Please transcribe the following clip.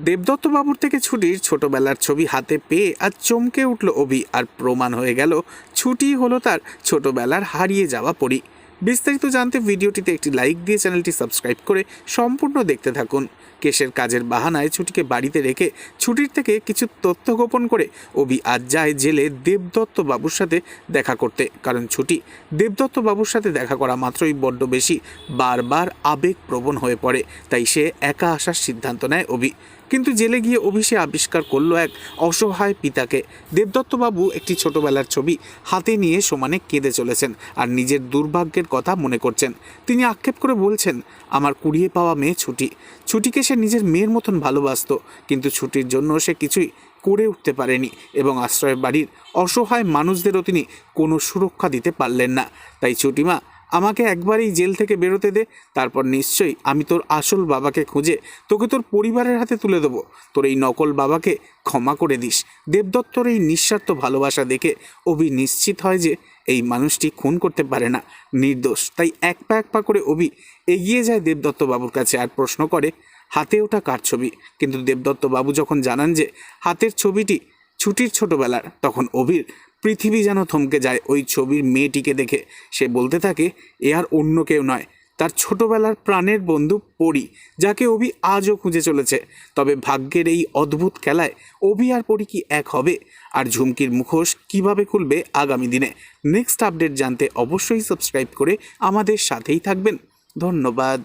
দেবদত্ত বাবুর থেকে ছুটির ছোটবেলার ছবি হাতে পেয়ে আজ চমকে উঠল অভি। আর প্রমাণ হয়ে গেল ছুটি হলো তার ছোটবেলার হারিয়ে যাওয়া পরী। বিস্তারিত জানতে ভিডিওটিতে একটি লাইক দিয়ে চ্যানেলটি সাবস্ক্রাইব করে সম্পূর্ণ দেখতে থাকুন। কেশের কাজের বাহানায় ছুটিকে বাড়িতে রেখে ছুটির থেকে কিছু তথ্য গোপন করে অভি আজ যায় জেলে দেবদত্ত বাবুর সাথে দেখা করতে। কারণ ছুটি দেবদত্ত বাবুর সাথে দেখা করা মাত্রই বড্ড বেশি বারবার আবেগপ্রবণ হয়ে পড়ে। তাই সে একা আসার সিদ্ধান্ত নেয় অভি। কিন্তু জেলে গিয়ে অভি সে আবিষ্কার করলো এক অসহায় পিতাকে। দেবদত্তবাবু একটি ছোটবেলার ছবি হাতে নিয়ে সমানে কেঁদে চলেছেন আর নিজের দুর্ভাগ্যের কথা মনে করছেন। তিনি আক্ষেপ করে বলছেন, আমার কুড়িয়ে পাওয়া মেয়ে ছুটিকে সে নিজের মেয়ের মতন ভালোবাসত, কিন্তু ছুটির জন্য সে কিছুই করে উঠতে পারেনি এবং আশ্রয় বাড়ির অসহায় মানুষদেরও তিনি কোনো সুরক্ষা দিতে পারলেন না। তাই ছুটিমা, আমাকে একবারই জেল থেকে বেরোতে দে, তারপর নিশ্চয়ই আমি তোর আসল বাবাকে খুঁজে তোকে তোর পরিবারের হাতে তুলে দেবো। তোর এই নকল বাবাকে ক্ষমা করে দিস। দেবদত্তর এই নিঃস্বার্থ ভালোবাসা দেখে অভি নিশ্চিত হয় যে এই মানুষটি খুন করতে পারে না, নির্দোষ। তাই এক পা করে অভি এগিয়ে যায় দেবদত্ত বাবুর কাছে আর প্রশ্ন করে, হাতে ওটা কার ছবি? কিন্তু দেবদত্ত বাবু যখন জানান যে হাতের ছবিটি ছুটির ছোটবেলার, তখন অভির পৃথিবী যেন থমকে যায় ওই ছবির মেয়েটিকে দেখে। সে বলতে থাকে, এ আর অন্য কেউ নয়, তার ছোটবেলার প্রাণের বন্ধু পরী, যাকে অভি আজও খুঁজে চলেছে। তবে ভাগ্যের এই অদ্ভুত খেলায় অভি আর পরী কি এক হবে? আর ঝুমকির মুখোশ কিভাবে খুলবে আগামী দিনে? নেক্সট আপডেট জানতে অবশ্যই সাবস্ক্রাইব করে আমাদের সাথেই থাকবেন। ধন্যবাদ।